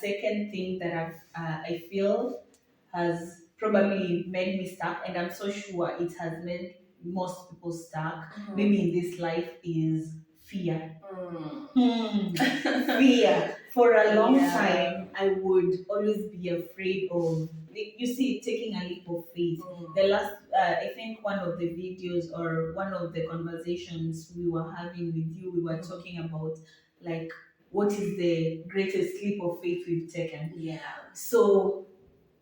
second thing that I feel has probably made me stuck, and I'm so sure it has made most people stuck. Maybe in this life is fear. Fear. For a long time, I would always be afraid of, you see, taking a leap of faith. The last, I think one of the videos or one of the conversations we were having with you, we were talking about like what is the greatest leap of faith we've taken. Yeah. So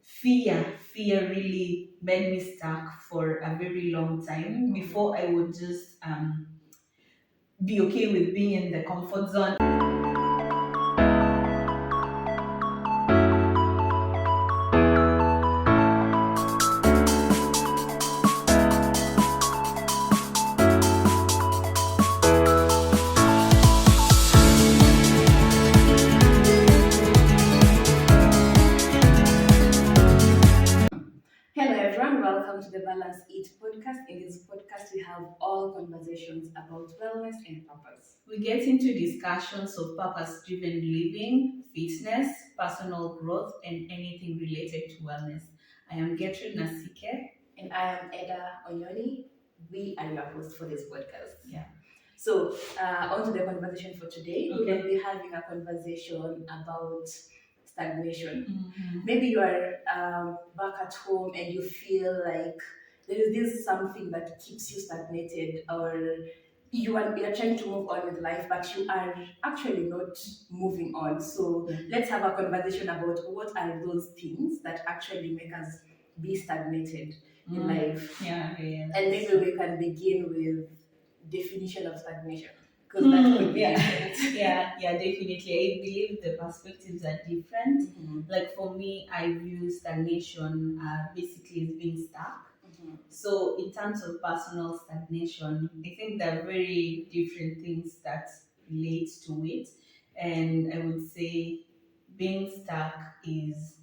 fear really made me stuck for a very long time before I would just be okay with being in the comfort zone. Hello everyone, welcome to the Balance Eat podcast. In this podcast, we have all conversations about wellness and purpose. We get into discussions of purpose-driven living, fitness, personal growth, and anything related to wellness. I am Gertrude Nasike. And I am Eda Onyoni. We are your hosts for this podcast. Yeah. So, on to the conversation for today. Okay. We will be having a conversation about stagnation. Mm-hmm. Maybe you are back at home and you feel like there is this something that keeps you stagnated, or you are trying to move on with life, but you are actually not moving on. So let's have a conversation about what are those things that actually make us be stagnated in life. Yeah. And maybe we can begin with definition of stagnation, because that could be different. Yeah, definitely. I believe the perspectives are different. Like for me, I view stagnation basically as being stuck. So in terms of personal stagnation, I think there are very different things that relate to it. And I would say being stuck is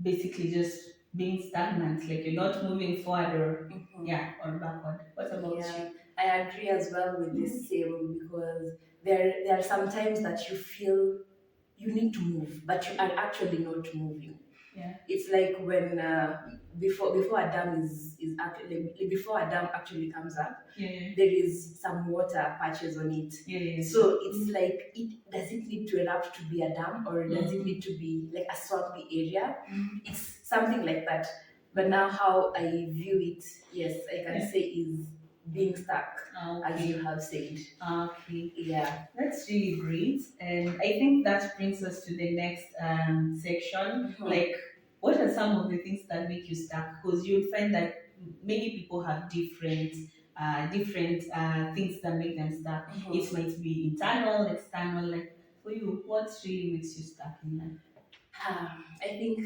basically just being stagnant, like you're not moving forward or or backward. What about you? I agree as well with this same, because there are some times that you feel you need to move, but you are actually not moving. Yeah. It's like when before a dam is actually, before a dam actually comes up, there is some water patches on it. So it's like, does it need to erupt to be a dam, or does it need to be like a swampy area? It's something like that. But now how I view it, yes, I can say is being stuck, as you have said. Okay. Yeah. That's really great. And I think that brings us to the next section. Like, what are some of the things that make you stuck? Because you'll find that many people have different things that make them stuck. It might be internal, external. Like for you, what really makes you stuck in life? I think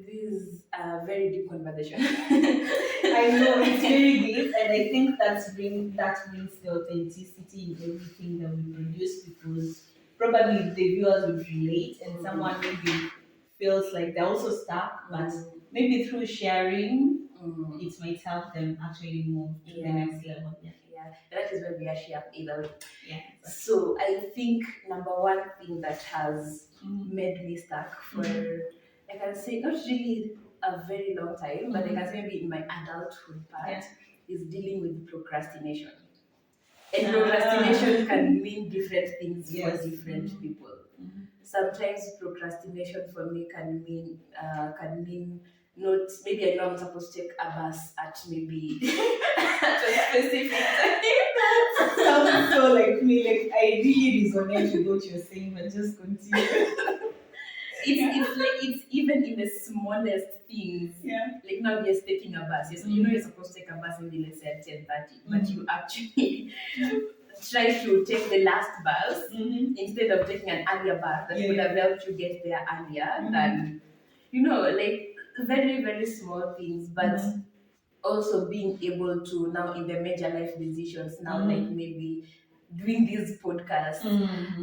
this is a very deep conversation. I know it's very deep, and I think that brings the authenticity in everything that we produce, because probably the viewers would relate, and someone maybe feels like they're also stuck, but maybe through sharing, it might help them actually move to the next level. Yeah, that is where we actually have either. Yeah. So I think number one thing that has made me stuck for, I can say, not really a very long time, but I can say maybe in my adulthood part, is dealing with procrastination. And procrastination can mean different things for different people. Sometimes procrastination for me can mean not, maybe I know I'm supposed to take a bus at maybe at a specific time. Sounds so like me. Like I really resonate with what you're saying, but just continue. It's even in the smallest things. Like now you're taking a bus. So you know you're supposed to take a bus maybe let's say at 10:30, but you actually try to take the last bus instead of taking an earlier bus that would have helped you get there earlier than, like very, very small things, but also being able to now in the major life decisions now, like maybe doing this podcast.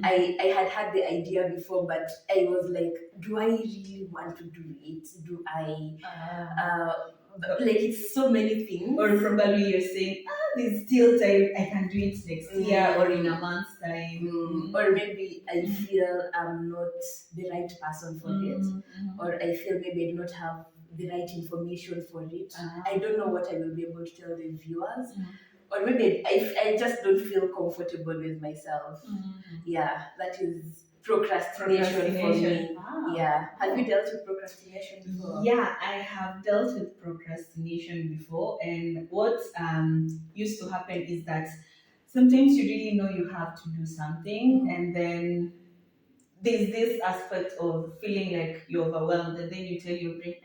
I had the idea before, but I was like, do I really want to do it? Do I like it's so many things. Or probably you're saying, there's still time, I can do it next year or in a month's time. Or maybe I feel I'm not the right person for it, or I feel maybe I do not have the right information for it. I don't know what I will be able to tell the viewers. Or maybe I just don't feel comfortable with myself. Yeah, that is procrastination for me. Wow. Yeah. Have you dealt with procrastination before? Yeah, I have dealt with procrastination before, and what used to happen is that sometimes you really know you have to do something, and then there's this aspect of feeling like you're overwhelmed, and then you tell your brain,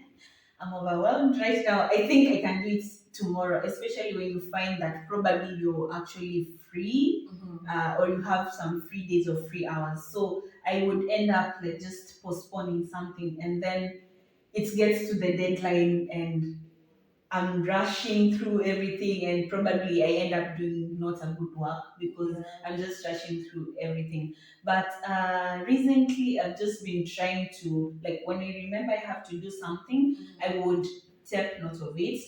I'm overwhelmed right now. I think I can do it tomorrow, especially when you find that probably you're actually free, or you have some free days or free hours. So I would end up like just postponing something, and then it gets to the deadline, and I'm rushing through everything, and probably I end up doing not a good work because I'm just rushing through everything. But recently, I've just been trying to, like, when I remember I have to do something, I would take note of it,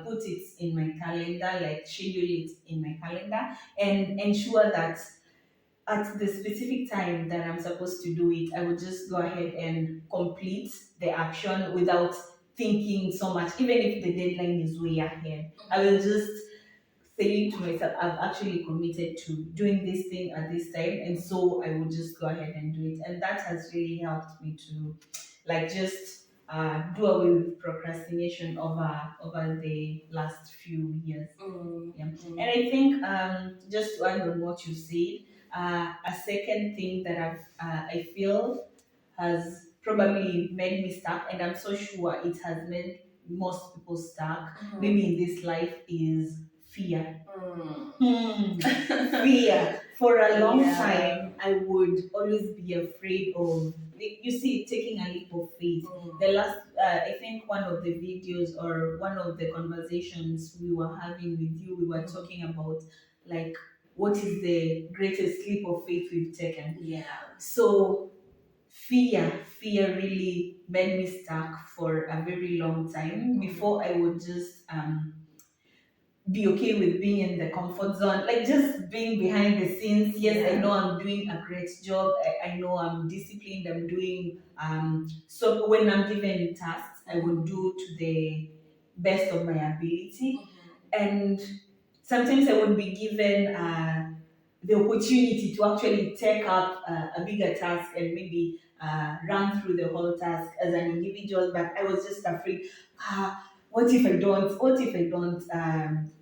put it in my calendar, like schedule it in my calendar, and ensure that at the specific time that I'm supposed to do it, I would just go ahead and complete the action without thinking so much. Even if the deadline is way ahead, I will just say to myself, I've actually committed to doing this thing at this time, and so I will just go ahead and do it. And that has really helped me to, like, just do away with procrastination over the last few years. Yeah. And I think just to add on what you said, a second thing that I feel has probably made me stuck, and I'm so sure it has made most people stuck, maybe in this life, is fear. Fear. For a long time, I would always be afraid of, you see, taking a leap of faith. The last, I think one of the videos or one of the conversations we were having with you, we were talking about, like, what is the greatest leap of faith we've taken. Yeah. So fear really made me stuck for a very long time before I would just be okay with being in the comfort zone, like just being behind the scenes. Yes, I know I'm doing a great job. I know I'm disciplined. I'm doing so when I'm given tasks, I will do to the best of my ability. And sometimes I would be given the opportunity to actually take up a bigger task and maybe run through the whole task as an individual. But I was just afraid, what if I don't? What if I don't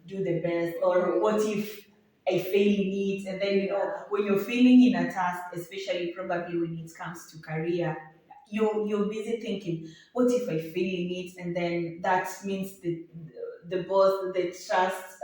do the best? Or what if I fail in it? And then, when you're failing in a task, especially probably when it comes to career, you're busy thinking, what if I fail in it? And then that means the boss, the trust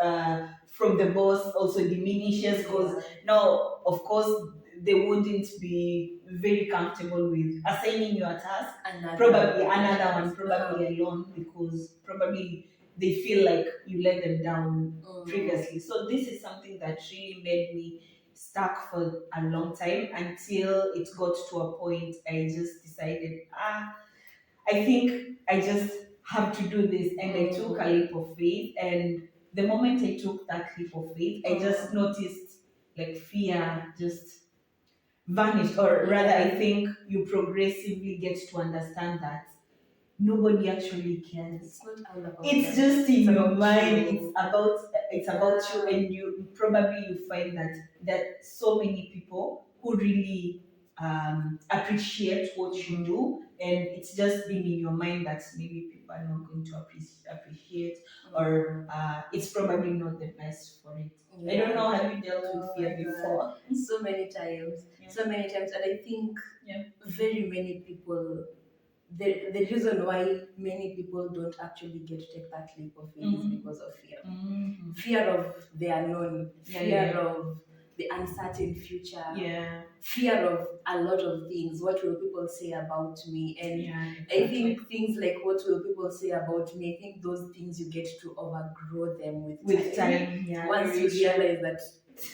from the boss also diminishes, because now, of course, they wouldn't be very comfortable with assigning you a task, probably another one, probably alone, because probably they feel like you let them down previously. So this is something that really made me stuck for a long time, until it got to a point I just decided, I think I just have to do this. And I took a leap of faith. And the moment I took that leap of faith, I just noticed, like, fear just vanished. Or rather, I think you progressively get to understand that nobody actually cares. It's not all about It's them. just in It's your about mind. you. It's about you, and you probably find that so many people who really appreciate what you do, and it's just been in your mind that maybe people are not going to appreciate, or it's probably not the best for it. I don't know. Have you dealt with fear before? So many times. So many times. And I think very many people, the reason why many people don't actually get to take that leap of faith is because of fear. Fear of the unknown, fear of the uncertain future, fear of a lot of things. What will people say about me? And exactly. I think things like, what will people say about me? I think those things you get to overgrow them with time. Once you realize that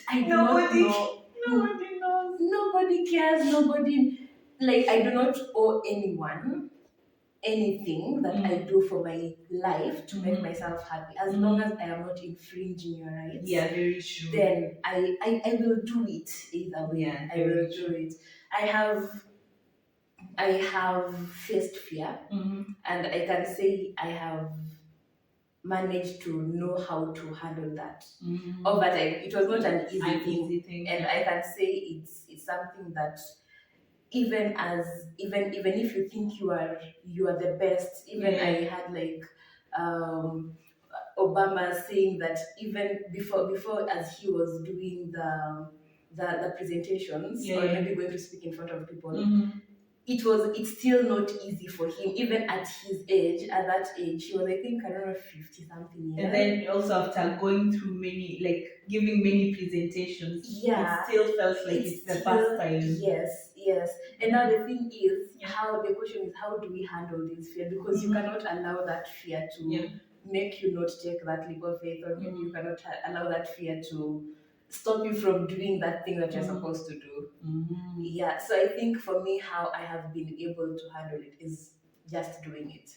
I do not know. Nobody knows. Nobody cares. Nobody, like, I do not owe anyone anything that I do for my life to make myself happy, as long as I am not infringing your rights. Yeah, very true. Then I will do it either way. Yeah, I will do it. I have faced fear, and I can say I have managed to know how to handle that. Over time, it was not an easy thing, and I can say it's something that even if you think you are the best, even I had like Obama saying that even before as he was doing the presentations, or maybe going to speak in front of people, it's still not easy for him, even at his age. At that age, he was, I think, I don't know, 50 something years. And then also after going through many, like giving many presentations, it still felt like it's the first time. Yes. And now the thing is, the question is, how do we handle this fear? Because you cannot allow that fear to make you not take that leap of faith, or maybe you cannot allow that fear to stop you from doing that thing that you're supposed to do. Yeah, so I think for me, how I have been able to handle it is just doing it.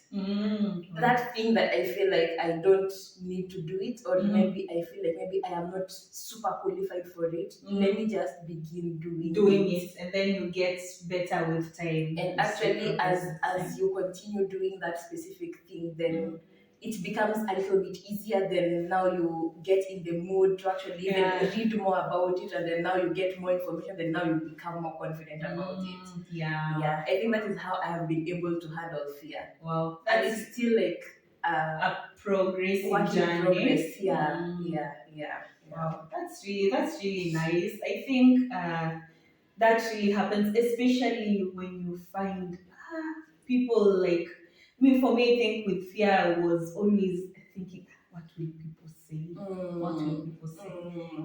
That thing that I feel like I don't need to do it, or maybe I feel like maybe I am not super qualified for it, let me just begin doing it. And then you get better with time. And actually, as you continue doing that specific thing, then it becomes a little bit easier. Then now you get in the mood to actually even read more about it, and then now you get more information, then now you become more confident about it. I think that is how I have been able to handle fear. Wow. And it's still like a progressive journey. Progress. Wow, that's really nice. I think that really happens, especially when you find people like me. For me, I think with fear, I was always thinking, what will people say? What will people say?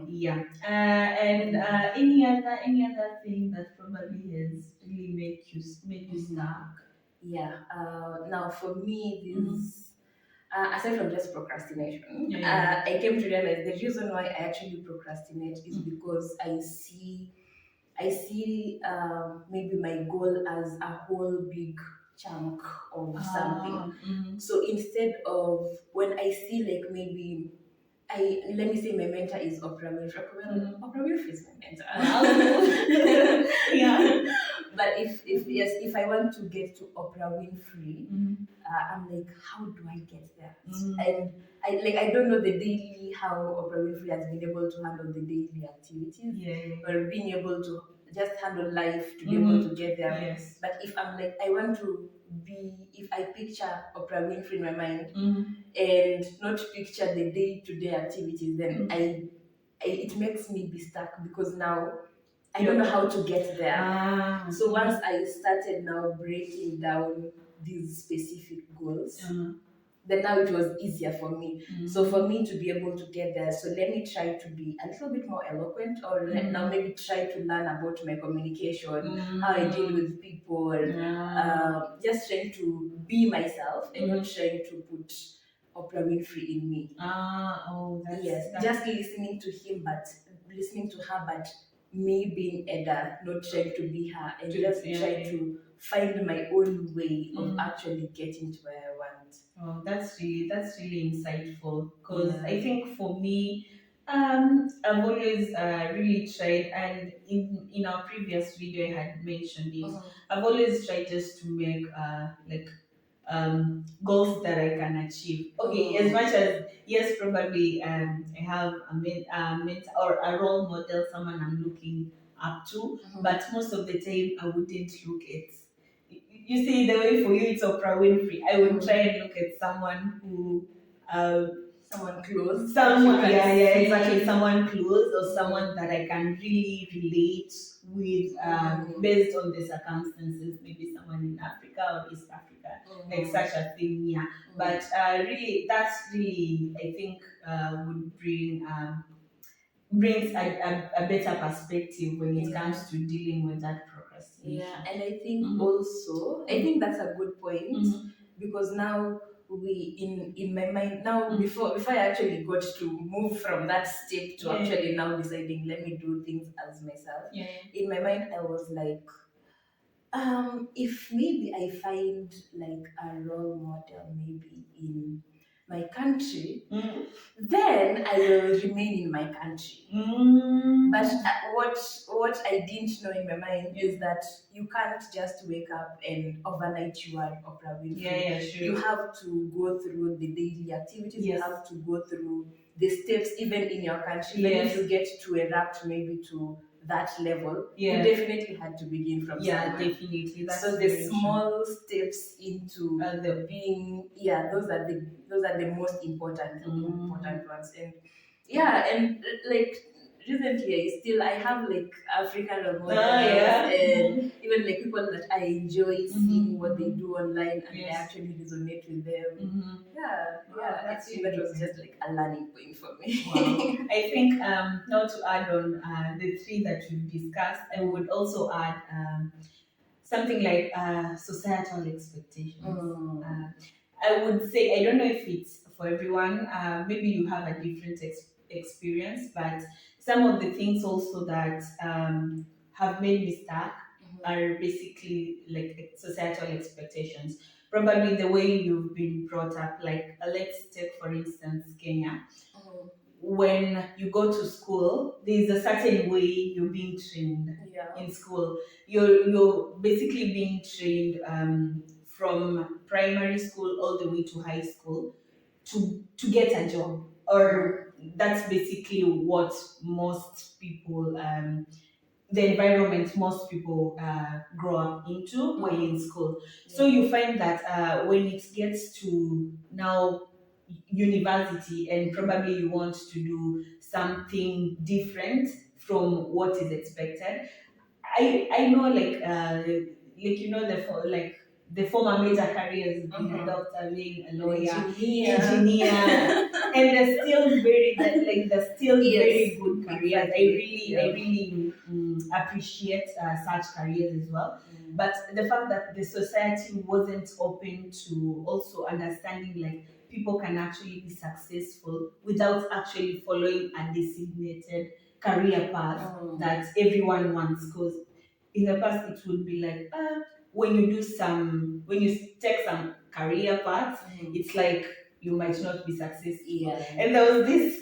Yeah. And any other thing that probably has really made you stuck? Yeah. Now for me, this. Aside from just procrastination, I came to realize the reason why I actually procrastinate is because I see maybe my goal as a whole big chunk of something. So instead of, when I see like maybe let me say my mentor is Oprah Winfrey. Oprah Winfrey is my mentor. But if I want to get to Oprah Winfrey, I'm like, how do I get there? And I don't know the daily, how Oprah Winfrey has been able to handle the daily activities, or being able to just handle life to be able to get there. But if I'm like, I want to be, if I picture Oprah Winfrey in my mind and not picture the day-to-day activities, then it makes me be stuck, because now I don't know how to get there. So once I started now breaking down these specific goals, then now it was easier for me. So for me to be able to get there, so let me try to be a little bit more eloquent, or now maybe try to learn about my communication, how I deal with people, just trying to be myself and not trying to put Oprah Winfrey in me. Just listening to him, but listening to her, but me being Eda, not trying to be her, and just trying to find my own way of actually getting to where I want. Oh, that's really insightful, because I think for me, I've always really tried, and in our previous video I had mentioned it. I've always tried just to make like goals that I can achieve. Okay, as much as, yes, probably I have a mentor or a role model, someone I'm looking up to, but most of the time I wouldn't look at. You see, the way for you it's Oprah Winfrey. I would try and look at someone who, someone close. Exactly. Someone close, or someone that I can really relate with, based on the circumstances. Maybe someone in Africa or East Africa, like such a thing. But really, that's really, I think, would brings a better perspective when it comes to dealing with that procrastination. And I think also, I think that's a good point, because now in my mind now, before I actually got to move from that step to actually now deciding, let me do things as myself. In my mind I was like, If maybe I find like a role model, maybe in my country, then I will remain in my country. But what I didn't know in my mind is that you can't just wake up and overnight you are Oprah Winfrey. Yeah, sure. You have to go through the daily activities. Yes. You have to go through the steps even in your country. Even Yes. if you get to erupt maybe to that level, you definitely had to begin from somewhere. Definitely. That's so the small steps into the being, those are the most important ones. And like recently I have like African role models and even like people that I enjoy seeing what they do online and I actually resonate with them. I think that was just like a learning point for me. Wow. I think now to add on the three that we've discussed, I would also add something like societal expectations. I would say, I don't know if it's for everyone, maybe you have a different experience, but some of the things also that have made me stuck are basically like societal expectations. Probably the way you've been brought up, like let's take for instance Kenya. When you go to school, there's a certain way you're being trained in school. You're basically being trained from primary school all the way to high school to get a job, or that's basically what most people the environment most people grow up into while in school. So you find that when it gets to now university and probably you want to do something different from what is expected. I know like the former major careers, being a doctor, being a lawyer, engineer, and they're still very good careers. I really appreciate such careers as well. But the fact that the society wasn't open to also understanding like people can actually be successful without actually following a designated career path that everyone wants. Because in the past it would be like when you take some career paths, it's like you might not be successful. And there was this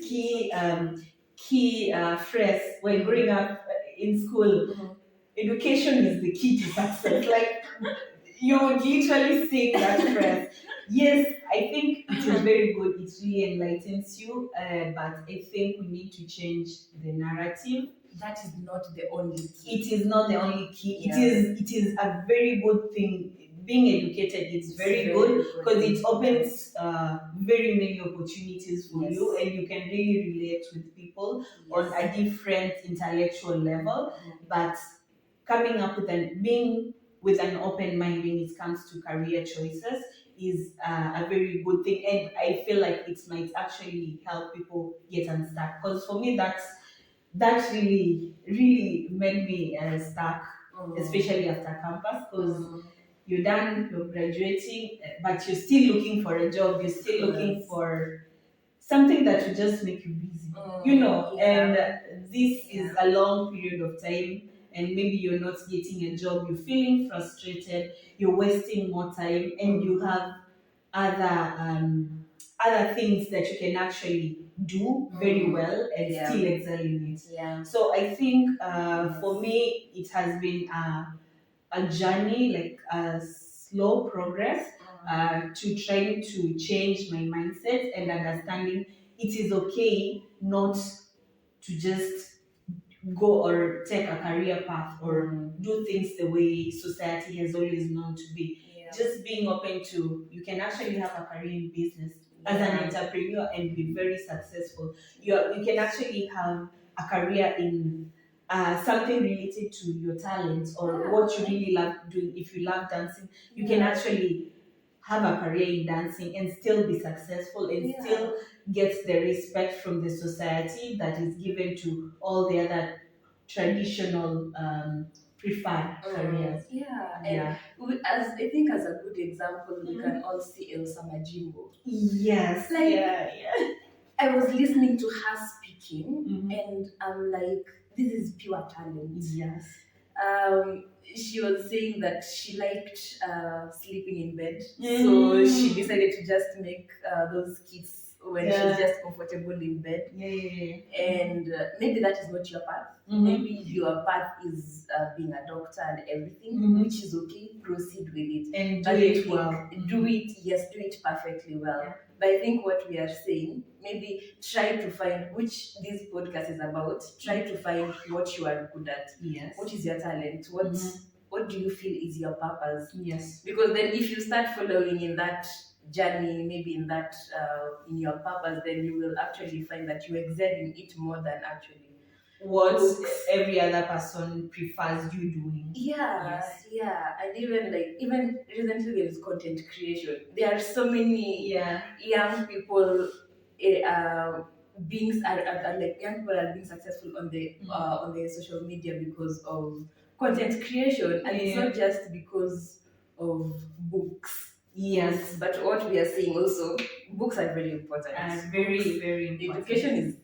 key phrase when growing up in school: education is the key to success. Like you would literally sing that phrase. Yes, I think it is very good. It really enlightens you, but I think we need to change the narrative. That is not the only key. It is not the only key. It is a very good thing. Being educated is very good because it opens very many opportunities for you, and you can really relate with people on a different intellectual level. But coming up with being with an open mind when it comes to career choices is a very good thing, and I feel like it might actually help people get unstuck. Because for me, that really made me stuck, especially after campus. Because you're done, you're graduating, but you're still looking for a job. You're still looking for something that will just make you busy, and this is a long period of time, and maybe you're not getting a job, you're feeling frustrated, you're wasting more time, and you have other things that you can actually do very well and still excel in it. So I think for me it has been a journey, like a slow progress to trying to change my mindset and understanding it is okay not to just go or take a career path or do things the way society has always known to be. Just being open to, you can actually have a career in business as an entrepreneur and be very successful. You can actually have a career in something related to your talents or what you really love doing. If you love dancing, you can actually have a career in dancing and still be successful and still get the respect from the society that is given to all the other traditional preferred careers. And as I think as a good example, we can all see Elsa Majimbo. Yes. I was listening to her speaking and I'm like, this is pure talent. she was saying that she liked sleeping in bed, so she decided to just make those kits when she's just comfortable in bed. And maybe that is not your path. Maybe your path is being a doctor and everything, which is okay. Proceed with it and but do it well. Do it, yes, do it perfectly well. But I think what we are saying, maybe try to find, which this podcast is about, try to find what you are good at. Yes. What is your talent? What do you feel is your purpose? Yes. Because then if you start following in that journey, maybe in that in your purpose, then you will actually find that you excel in it more than actually what every other person prefers you doing. Yes. And even recently there is content creation. There are so many young people being like young people are being successful on the social media because of content creation, and it's not just because of books. Yes, but what we are saying also, books are very important. Very, very important. Education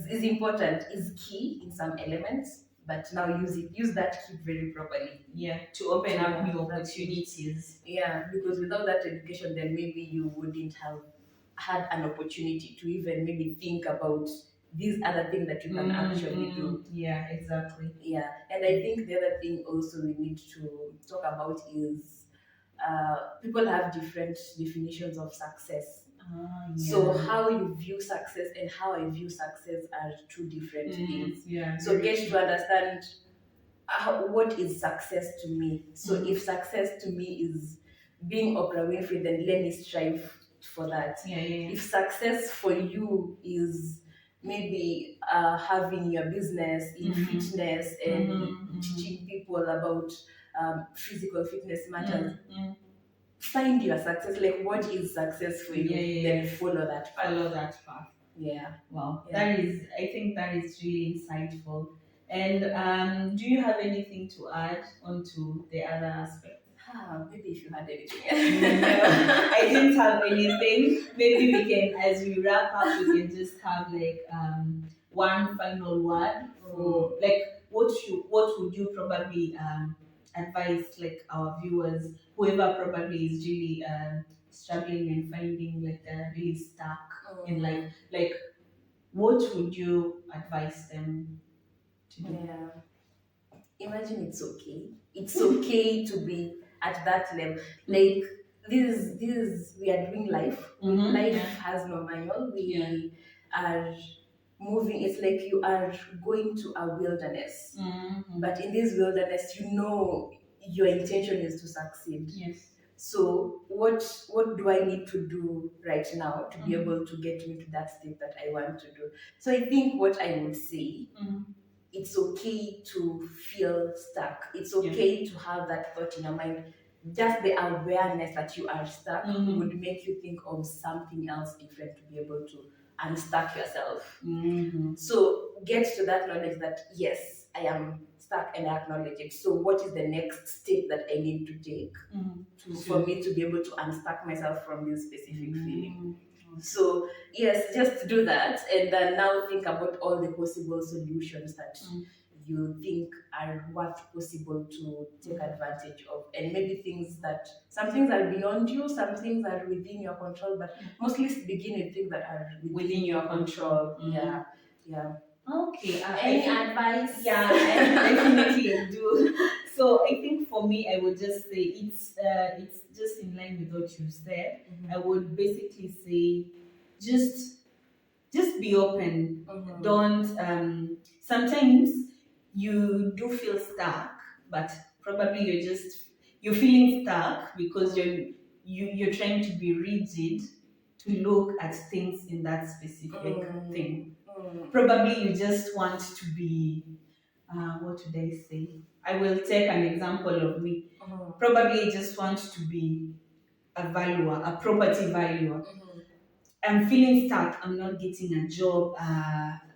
is important, is key in some elements, but now use that key very properly. To open up new opportunities. Because without that education, then maybe you wouldn't have had an opportunity to even maybe think about these other things that you can actually do. Exactly. And I think the other thing also we need to talk about is people have different definitions of success. So how you view success and how I view success are two different things. So get to understand what is success to me. So if success to me is being Oprah Winfrey, then let me strive for that. If success for you is maybe having your business in fitness and teaching people about physical fitness matters, find your success. Like, what is success for you? Then follow that path. Wow. I think that is really insightful. And do you have anything to add onto the other aspect? Maybe if you had anything. No, I didn't have anything. Maybe we can, as we wrap up, we can just have like one final word for like what would you probably advise like our viewers, whoever probably is really struggling and finding like they're really stuck in life, like what would you advise them to do? Imagine it's okay. It's okay to be at that level. Like this we are doing life. Life has no manual. We are moving. It's like you are going to a wilderness. But in this wilderness, you know your intention is to succeed. So what do I need to do right now to be able to get me to that state that I want to do? So I think what I would say, it's okay to feel stuck. It's okay to have that thought in your mind. Just the awareness that you are stuck would make you think of something else different to be able to unstuck yourself. So get to that knowledge that yes, I am stuck and I acknowledge it. So what is the next step that I need to take for me to be able to unstuck myself from this specific feeling? So yes, just do that, and then now think about all the possible solutions that you think are worth possible to take advantage of, and maybe some things are beyond you, some things are within your control, but mostly begin with things that are within your control. Okay. Any advice? I definitely do. So I think for me, I would just say it's just in line with what you said. I would basically say just be open. Don't sometimes you do feel stuck, but probably you're feeling stuck because you're trying to be rigid to look at things in that specific thing. Probably you just want to be what would I say? I will take an example of me. Probably I just want to be a valuer, a property valuer. I'm feeling stuck. I'm not getting a job.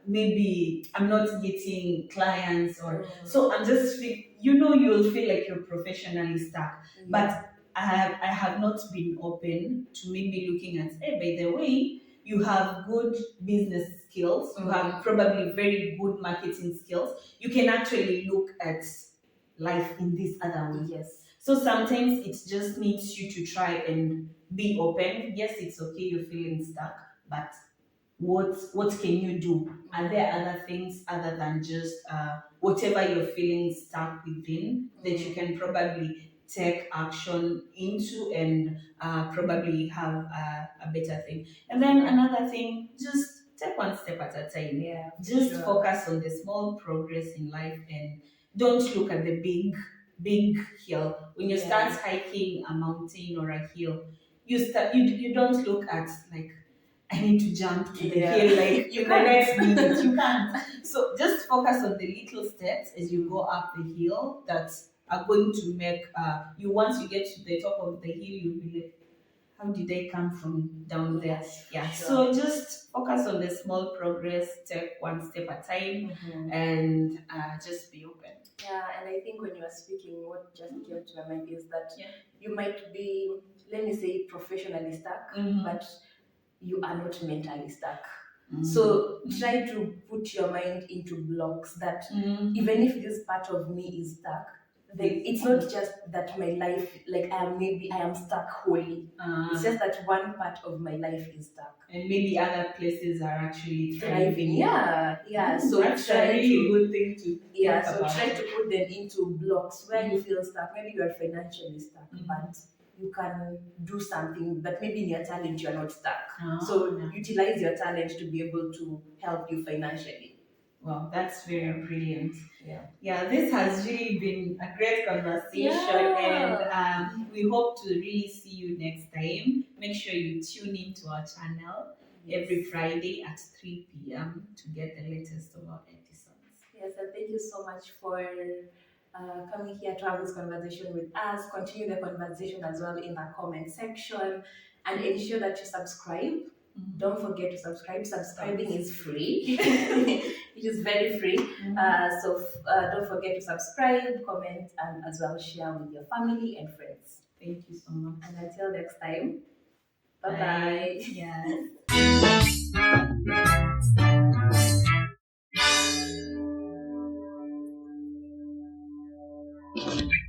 Maybe I'm not getting clients, or so I'm just you'll feel like you're professionally stuck. But I have not been open to maybe looking at, hey, by the way, you have good business skills. You have probably very good marketing skills. You can actually look at life in this other one. Yes. So sometimes it just needs you to try and be open. Yes, it's okay you're feeling stuck, but what can you do? Are there other things other than just whatever you're feeling stuck within that you can probably take action into and probably have a better thing? And then another thing, just take one step at a time. Yeah. Just focus on the small progress in life and don't look at the big hill. When you start hiking a mountain or a hill, you don't look at like I need to jump to the hill like you in the next minute. You can't. So just focus on the little steps as you go up the hill that are going to make you once you get to the top of the hill, you'll be like, how did I come from down there? Yes, Yeah. sure. So just focus on the small progress, take one step at a time, and just be open. Yeah, and I think when you are speaking, what just came to my mind is that you might be, let me say, professionally stuck, but you are not mentally stuck. So try to put your mind into blocks that even if this part of me is stuck, then it's not just that my life, like I am stuck wholly. It's just that one part of my life is stuck. And maybe other places are actually thriving. Yeah. So that's a really good thing to think so about. try to put them into blocks where you feel stuck. Maybe you are financially stuck, but you can do something, but maybe in your talent you are not stuck. So utilize your talent to be able to help you financially. Wow, that's very brilliant. Yeah, this has really been a great conversation, and we hope to really see you next time. Make sure you tune in to our channel every Friday at 3 p.m. to get the latest of our episodes. Yes, and thank you so much for coming here to have this conversation with us. Continue the conversation as well in the comment section, and ensure that you subscribe. Don't forget to subscribe. Subscribing is free. It is very free. So don't forget to subscribe, comment, and as well share with your family and friends. Thank you so much. And until next time, bye-bye. Yes.